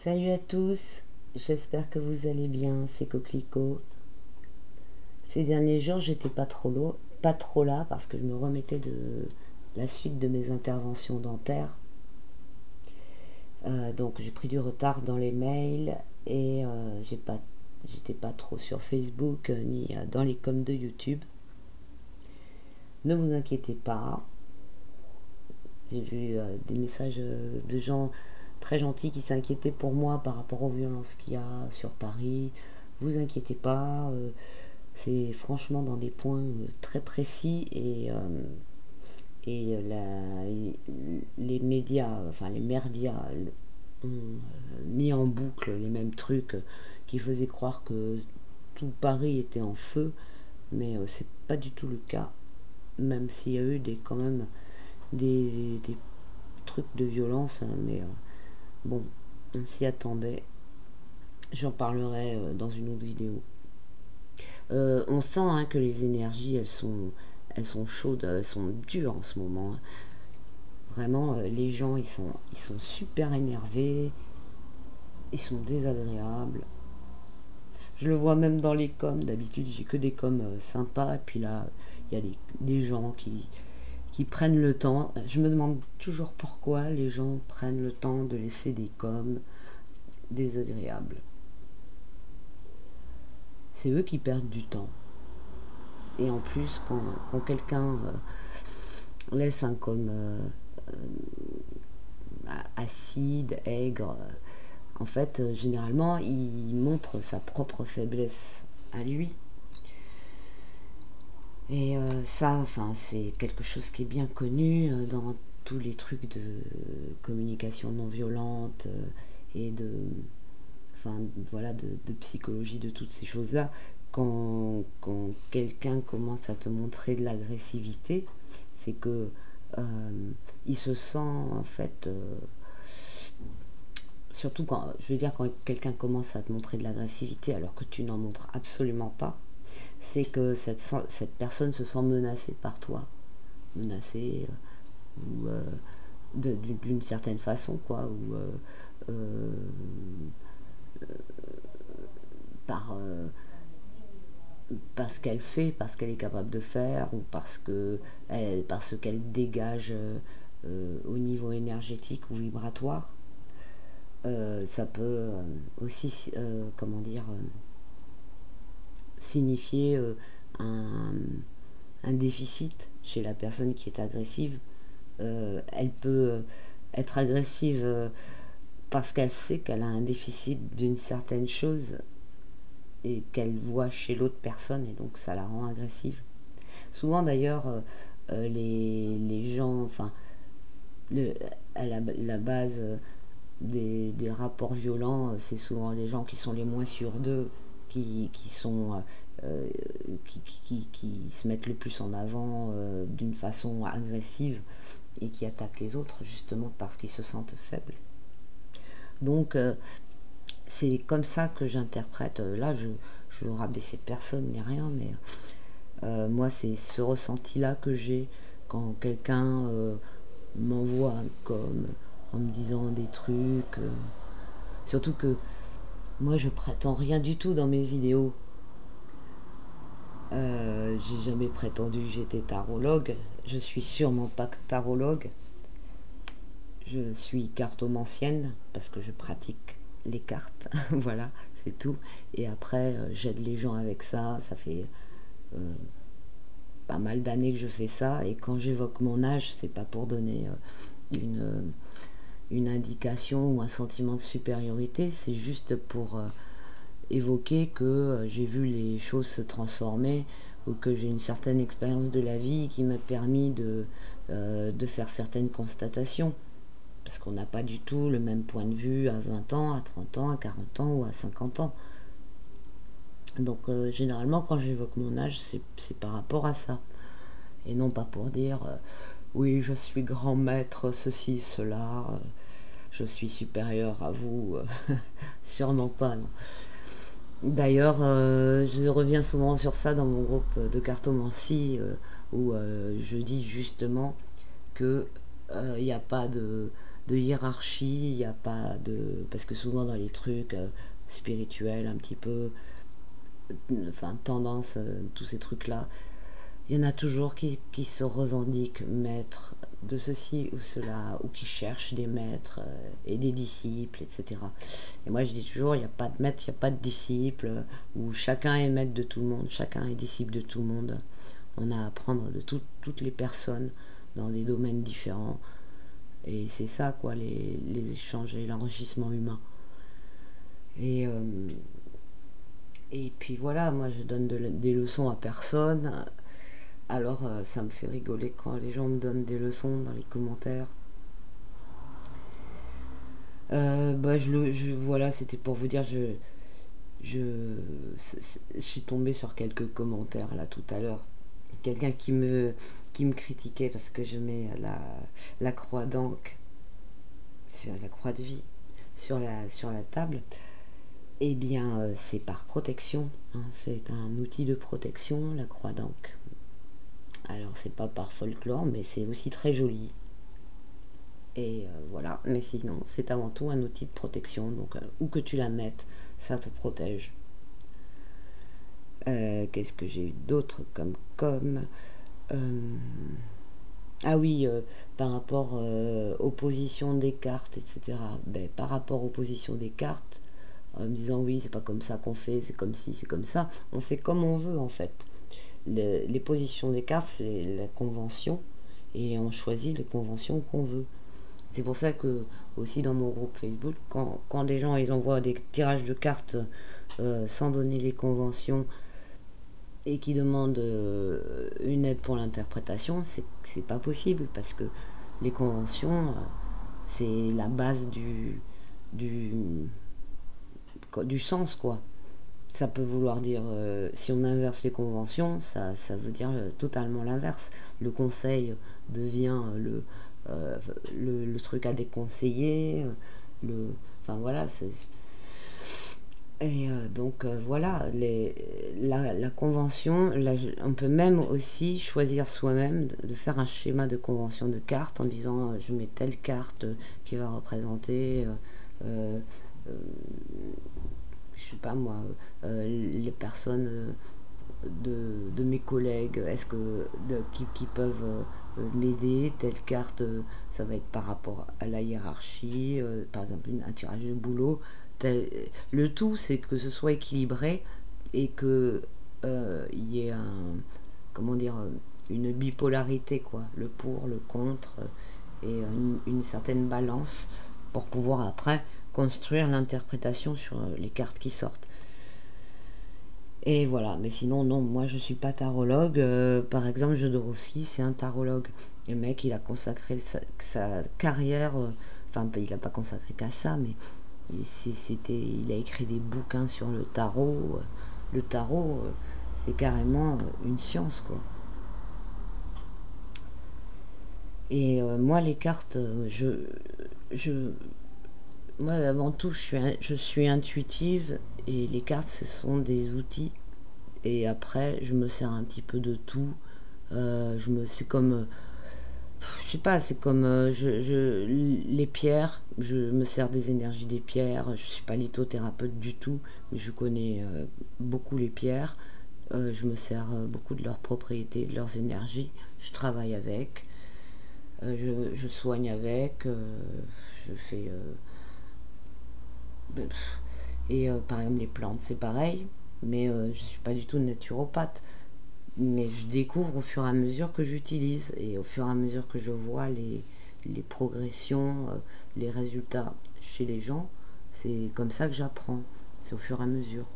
Salut à tous, j'espère que vous allez bien, c'est Coquelicot. Ces derniers jours, j'étais pas trop là parce que je me remettais de la suite de mes interventions dentaires. Donc j'ai pris du retard dans les mails et j'étais pas trop sur Facebook ni dans les coms de YouTube. Ne vous inquiétez pas, j'ai vu des messages de gens très gentils qui s'inquiétaient pour moi par rapport aux violences qu'il y a sur Paris. Vous inquiétez pas, c'est franchement dans des points très précis les médias, enfin les merdias ont mis en boucle les mêmes trucs qui faisaient croire que tout Paris était en feu, mais c'est pas du tout le cas, même s'il y a eu quand même des trucs de violence, hein, mais bon, on s'y attendait. J'en parlerai dans une autre vidéo. On sent hein, que les énergies, elles sont chaudes, elles sont dures en ce moment. Hein. Vraiment, les gens, ils sont super énervés, ils sont désagréables. Je le vois même dans les coms. D'habitude, j'ai que des coms sympas. Et puis là, il y a des gens qui prennent le temps. Je me demande toujours pourquoi les gens prennent le temps de laisser des coms désagréables. C'est eux qui perdent du temps. Et en plus, quand quelqu'un laisse un com acide, aigre, en fait, généralement, il montre sa propre faiblesse à lui. Et ça, enfin, c'est quelque chose qui est bien connu dans tous les trucs de communication non violente et enfin, voilà, de psychologie, de toutes ces choses-là. Quand quelqu'un commence à te montrer de l'agressivité, c'est que il se sent en fait surtout quand je veux dire quand quelqu'un commence à te montrer de l'agressivité alors que tu n'en montres absolument pas, c'est que cette personne se sent menacée par toi, menacée ou d'une certaine façon quoi, ou par parce qu'elle fait, parce qu'elle est capable de faire, ou parce qu'elle dégage au niveau énergétique ou vibratoire. Ça peut aussi, comment dire, signifier un déficit chez la personne qui est agressive. Elle peut être agressive parce qu'elle sait qu'elle a un déficit d'une certaine chose et qu'elle voit chez l'autre personne, et donc ça la rend agressive. Souvent d'ailleurs, les gens, enfin, à la base des rapports violents, c'est souvent les gens qui sont les moins sûrs d'eux, qui sont qui se mettent le plus en avant d'une façon agressive et qui attaquent les autres justement parce qu'ils se sentent faibles. Donc c'est comme ça que j'interprète. Là, je veux rabaisser personne ni rien, mais moi, c'est ce ressenti-là que j'ai quand quelqu'un m'envoie comme en me disant des trucs. Surtout que moi, je prétends rien du tout dans mes vidéos. J'ai jamais prétendu que j'étais tarologue. Je suis sûrement pas tarologue. Je suis cartomancienne parce que je pratique les cartes. Voilà, c'est tout. Et après, j'aide les gens avec ça. Ça fait pas mal d'années que je fais ça. Et quand j'évoque mon âge, c'est pas pour donner une indication ou un sentiment de supériorité. C'est juste pour évoquer que j'ai vu les choses se transformer ou que j'ai une certaine expérience de la vie qui m'a permis de faire certaines constatations. Parce qu'on n'a pas du tout le même point de vue à 20 ans, à 30 ans, à 40 ans ou à 50 ans. Donc généralement quand j'évoque mon âge, c'est par rapport à ça. Et non pas pour dire oui je suis grand maître, ceci, cela, je suis supérieur à vous. Sûrement pas, non. D'ailleurs, je reviens souvent sur ça dans mon groupe de cartomancie où je dis justement que il n'y a pas de hiérarchie, il n'y a pas de... Parce que souvent dans les trucs spirituels, un petit peu, enfin tendance, tous ces trucs-là, il y en a toujours qui se revendiquent maîtres de ceci ou cela, ou qui cherchent des maîtres et des disciples, etc. Et moi je dis toujours, il n'y a pas de maître, il n'y a pas de disciple, où chacun est maître de tout le monde, chacun est disciple de tout le monde. On a à apprendre de toutes les personnes dans des domaines différents. Et c'est ça, quoi, les échanges et l'enrichissement humain. Et, euh, et puis voilà, moi je donne des leçons à personne. Alors ça me fait rigoler quand les gens me donnent des leçons dans les commentaires. Voilà, c'était pour vous dire, je, je suis tombée sur quelques commentaires là tout à l'heure. Quelqu'un qui me critiquait parce que je mets la croix d'encre sur la croix de vie sur la table. Eh bien, c'est par protection, hein, c'est un outil de protection, la croix d'encre. Alors, c'est pas par folklore, mais c'est aussi très joli. Et voilà, mais sinon, c'est avant tout un outil de protection, donc où que tu la mettes, ça te protège. Qu'est-ce que j'ai eu d'autre euh, Ah oui, par rapport aux positions des cartes, etc. Ben, par rapport aux positions des cartes, en me disant oui, c'est pas comme ça qu'on fait, c'est comme ci, c'est comme ça, on fait comme on veut en fait. Les positions des cartes, c'est la convention, et on choisit les conventions qu'on veut. C'est pour ça que, aussi dans mon groupe Facebook, quand des gens ils envoient des tirages de cartes sans donner les conventions et qui demandent une aide pour l'interprétation, c'est pas possible parce que les conventions, c'est la base du, du sens, quoi. Ça peut vouloir dire, si on inverse les conventions, ça veut dire totalement l'inverse. Le conseil devient euh, le truc à déconseiller. Enfin voilà, et donc voilà, la convention, on peut même aussi choisir soi-même de faire un schéma de convention de cartes en disant je mets telle carte qui va représenter euh, euh, je sais pas moi, les personnes de mes collègues, est-ce que qui peuvent m'aider, telle carte, ça va être par rapport à la hiérarchie, par exemple un tirage de boulot. Le tout, c'est que ce soit équilibré et que il y ait comment dire, une bipolarité, quoi, le pour, le contre, et une certaine balance pour pouvoir après construire l'interprétation sur les cartes qui sortent. Et voilà, mais sinon, non, moi je suis pas tarologue. Par exemple, Jodorowsky, c'est un tarologue. Le mec, il a consacré sa carrière, enfin, il a pas consacré qu'à ça, mais il a écrit des bouquins sur le tarot. Le tarot, c'est carrément une science, quoi. Et moi, les cartes, je, moi, avant tout, je suis intuitive et les cartes, ce sont des outils. Et après, je me sers un petit peu de tout. C'est comme, je sais pas, c'est comme les pierres. Je me sers des énergies des pierres. Je suis pas lithothérapeute du tout, mais je connais beaucoup les pierres. Je me sers beaucoup de leurs propriétés, de leurs énergies. Je travaille avec. Je soigne avec. Je fais et par exemple les plantes c'est pareil, mais je suis pas du tout naturopathe, mais je découvre au fur et à mesure que j'utilise et au fur et à mesure que je vois les progressions, les résultats chez les gens. C'est comme ça que j'apprends, c'est au fur et à mesure,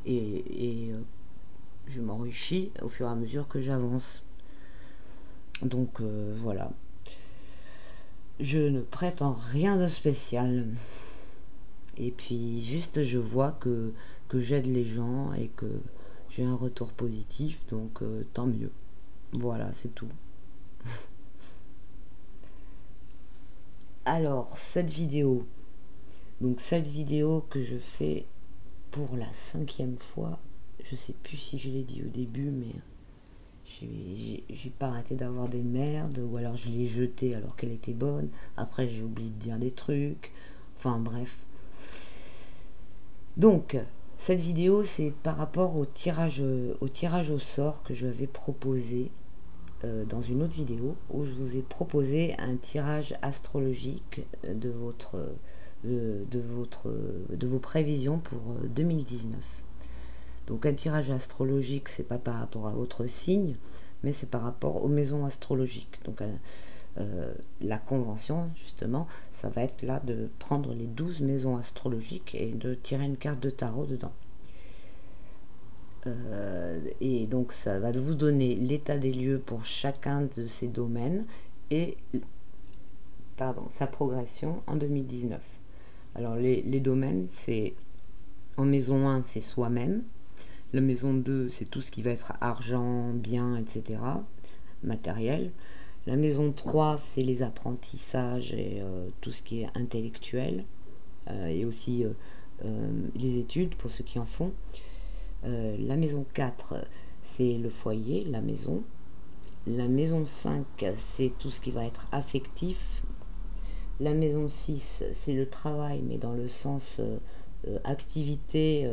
et je m'enrichis au fur et à mesure que j'avance. Donc voilà, je ne prétends rien de spécial. Et puis juste je vois que j'aide les gens et que j'ai un retour positif, donc tant mieux. Voilà, c'est tout. Alors, cette vidéo que je fais pour la 5e fois, je sais plus si je l'ai dit au début, mais J'ai pas arrêté d'avoir des merdes, ou alors je l'ai jetée alors qu'elle était bonne. Après, j'ai oublié de dire des trucs. Enfin, bref. Donc, cette vidéo, c'est par rapport au tirage au sort que je vais proposer dans une autre vidéo, où je vous ai proposé un tirage astrologique de vos prévisions pour 2019. Donc un tirage astrologique, c'est pas par rapport à votre signe, mais c'est par rapport aux maisons astrologiques. Donc la convention, justement, ça va être là de prendre les 12 maisons astrologiques et de tirer une carte de tarot dedans. Et donc ça va vous donner l'état des lieux pour chacun de ces domaines et sa progression en 2019. Alors les domaines, c'est en maison 1, c'est soi-même. La maison 2, c'est tout ce qui va être argent, biens, etc. matériel. La maison 3, c'est les apprentissages et tout ce qui est intellectuel. Et aussi les études pour ceux qui en font. La maison 4, c'est le foyer, la maison. La maison 5, c'est tout ce qui va être affectif. La maison 6, c'est le travail, mais dans le sens activité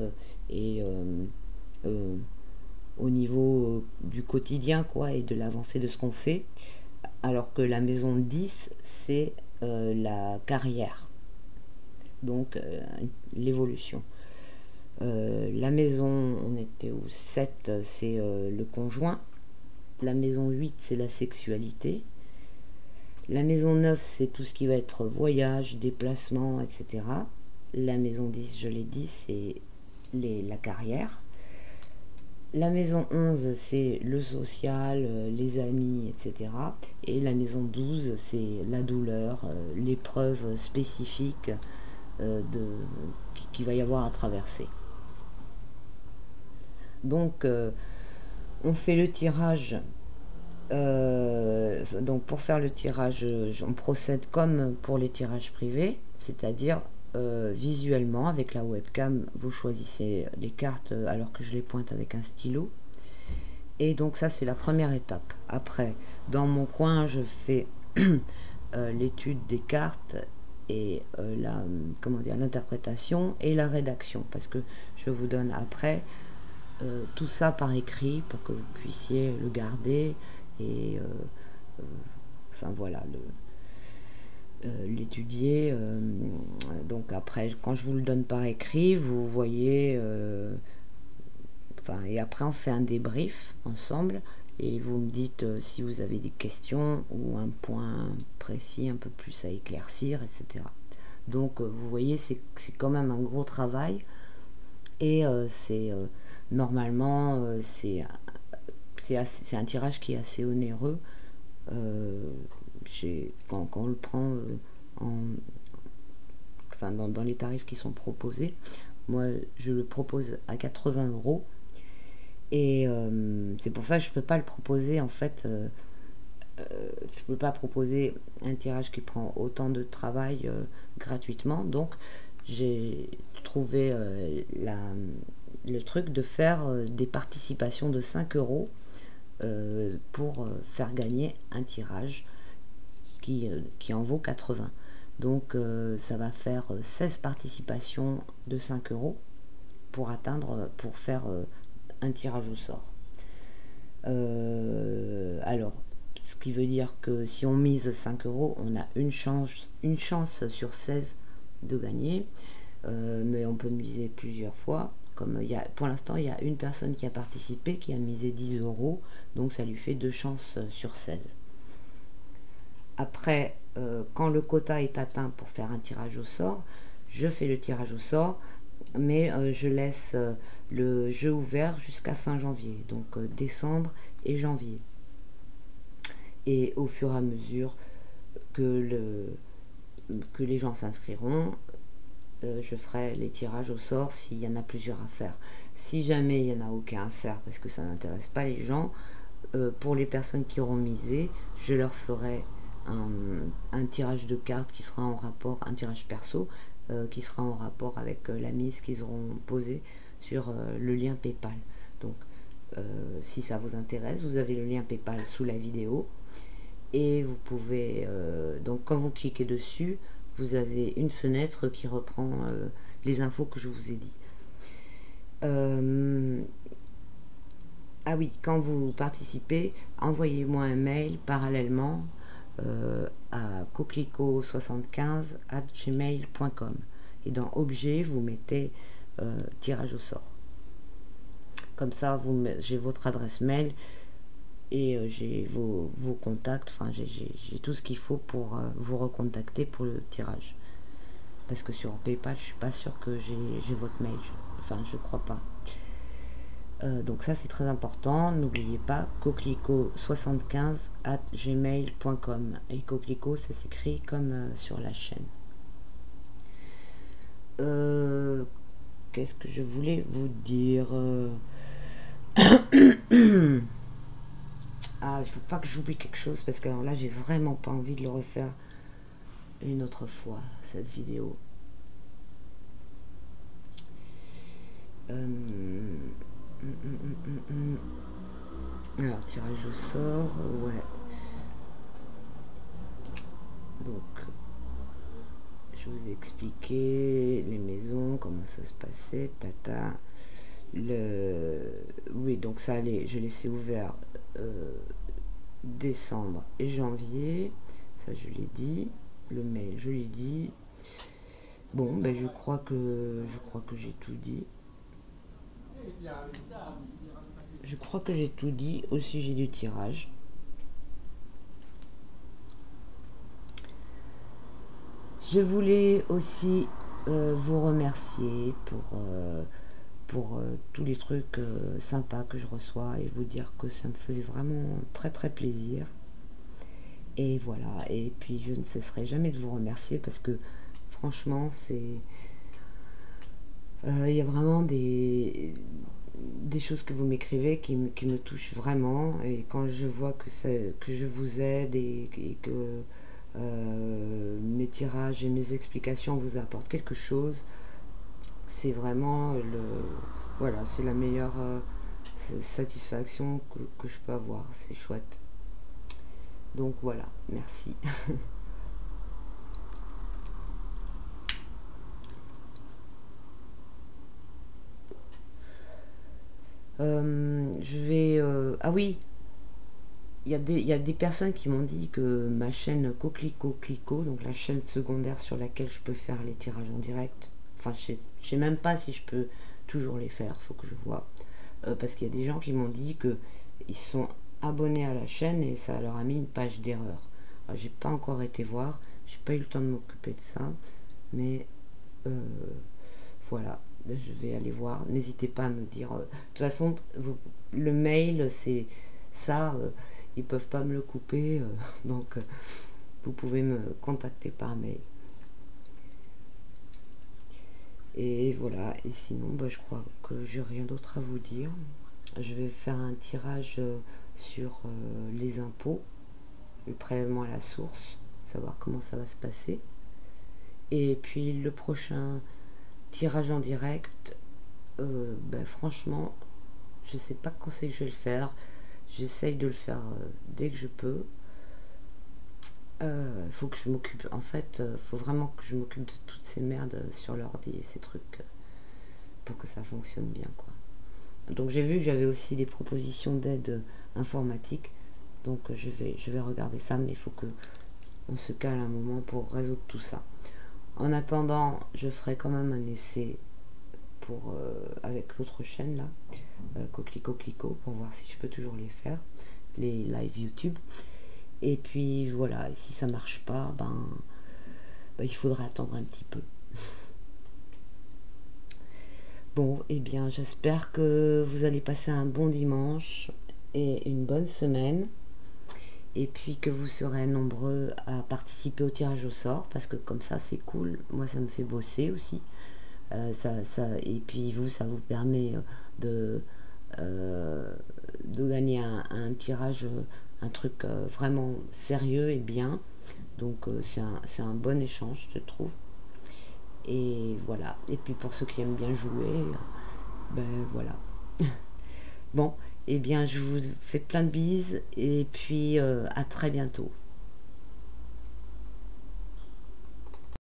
et au niveau du quotidien, quoi, et de l'avancée de ce qu'on fait. Alors que la maison 10, c'est la carrière. Donc l'évolution. La maison, on était au 7, c'est le conjoint. La maison 8, c'est la sexualité. La maison 9, c'est tout ce qui va être voyage, déplacement, etc. La maison 10, je l'ai dit, c'est la carrière. La maison 11, c'est le social, les amis, etc. Et la maison 12, c'est la douleur, l'épreuve spécifique qu'il va y avoir à traverser. Donc, on fait le tirage. Donc, pour faire le tirage, on procède comme pour les tirages privés, c'est-à-dire visuellement, avec la webcam, vous choisissez les cartes alors que je les pointe avec un stylo. Et donc ça, c'est la première étape. Après, dans mon coin, je fais l'étude des cartes et l'interprétation et la rédaction, parce que je vous donne après tout ça par écrit pour que vous puissiez le garder et enfin voilà, l'étudier. Donc après, quand je vous le donne par écrit, vous voyez et après on fait un débrief ensemble et vous me dites si vous avez des questions ou un point précis un peu plus à éclaircir, etc. Donc vous voyez, c'est quand même un gros travail et c'est normalement c'est un tirage qui est assez onéreux quand on le prend dans les tarifs qui sont proposés. Moi je le propose à 80 €. Et c'est pour ça que je peux pas le proposer en fait. Je peux pas proposer un tirage qui prend autant de travail gratuitement. Donc j'ai trouvé le truc de faire des participations de 5 € pour faire gagner un tirage qui en vaut 80. Donc ça va faire 16 participations de 5 € pour faire un tirage au sort. Alors, ce qui veut dire que si on mise 5 €, on a une chance sur 16 de gagner, mais on peut miser plusieurs fois. Comme pour l'instant, il y a une personne qui a participé, qui a misé 10 €, donc ça lui fait 2 chances sur 16. Après, quand le quota est atteint pour faire un tirage au sort, je fais le tirage au sort, mais je laisse le jeu ouvert jusqu'à fin janvier, donc décembre et janvier. Et au fur et à mesure que les gens s'inscriront, je ferai les tirages au sort s'il y en a plusieurs à faire. Si jamais il n'y en a aucun à faire parce que ça n'intéresse pas les gens, pour les personnes qui auront misé, je leur ferai un tirage de cartes qui sera en rapport, un tirage perso qui sera en rapport avec la mise qu'ils auront posée sur le lien PayPal. Donc si ça vous intéresse. Vous avez le lien PayPal sous la vidéo. Et vous pouvez, donc quand vous cliquez dessus, vous avez une fenêtre qui reprend les infos que je vous ai dit. Ah oui, quand vous participez, envoyez-moi un mail parallèlement à coquelicot75@gmail.com. Et dans objet, vous mettez tirage au sort. Comme ça, j'ai votre adresse mail et j'ai vos contacts. Enfin, j'ai tout ce qu'il faut pour vous recontacter pour le tirage. Parce que sur PayPal, je suis pas sûre que j'ai votre mail. Enfin, je crois pas. Donc ça, c'est très important. N'oubliez pas, coquelicot75@gmail.com. Et coquelicot, ça s'écrit comme sur la chaîne. Qu'est-ce que je voulais vous dire? Ah, il faut pas que j'oublie quelque chose parce que alors là, j'ai vraiment pas envie de le refaire une autre fois, cette vidéo. Alors, tirage au sort, ouais. Donc, je vous ai expliqué les maisons, comment ça se passait, tata. Oui, donc ça allait, je laissais ouvert décembre et janvier, ça je l'ai dit. Le mail, je l'ai dit. Bon, ben je crois que j'ai tout dit. Je crois que j'ai tout dit au sujet du tirage. Je voulais aussi vous remercier pour tous les trucs sympas que je reçois et vous dire que ça me faisait vraiment très très plaisir. Et voilà, et puis je ne cesserai jamais de vous remercier parce que franchement, c'est... Il y a vraiment des choses que vous m'écrivez qui me touchent vraiment. Et quand je vois que je vous aide et que mes tirages et mes explications vous apportent quelque chose, c'est vraiment voilà, c'est la meilleure satisfaction que je peux avoir. C'est chouette. Donc voilà, merci. Je vais... ah oui, il y a des personnes qui m'ont dit que ma chaîne Coquelicot Clico, donc la chaîne secondaire sur laquelle je peux faire les tirages en direct, enfin je sais même pas si je peux toujours les faire, faut que je vois. Parce qu'il y a des gens qui m'ont dit que ils sont abonnés à la chaîne et ça leur a mis une page d'erreur. J'ai pas encore été voir, j'ai pas eu le temps de m'occuper de ça, mais voilà, je vais aller voir. N'hésitez pas à me dire. De toute façon, le mail, c'est ça. Ils peuvent pas me le couper, donc vous pouvez me contacter par mail. Et voilà. Et sinon, bah, je crois que j'ai rien d'autre à vous dire. Je vais faire un tirage sur les impôts, le prélèvement à la source, savoir comment ça va se passer. Et puis le prochain tirage en direct, ben franchement, je sais pas quand c'est que je vais le faire. J'essaye de le faire dès que je peux. Faut que je m'occupe. En fait, faut vraiment que je m'occupe de toutes ces merdes sur l'ordi et ces trucs pour que ça fonctionne bien, quoi. Donc j'ai vu que j'avais aussi des propositions d'aide informatique. Donc je vais regarder ça, mais il faut que on se cale un moment pour résoudre tout ça. En attendant, je ferai quand même un essai avec l'autre chaîne là, Coquelicot Clico, pour voir si je peux toujours les faire, les live YouTube. Et puis voilà, et si ça marche pas, il faudra attendre un petit peu. Bon, et bien j'espère que vous allez passer un bon dimanche et une bonne semaine. Et puis que vous serez nombreux à participer au tirage au sort, parce que comme ça c'est cool, moi ça me fait bosser aussi. Et puis vous, ça vous permet de gagner un tirage, un truc vraiment sérieux et bien. Donc c'est un bon échange, je trouve. Et voilà. Et puis pour ceux qui aiment bien jouer, ben voilà. Bon, Eh bien, je vous fais plein de bises et puis à très bientôt.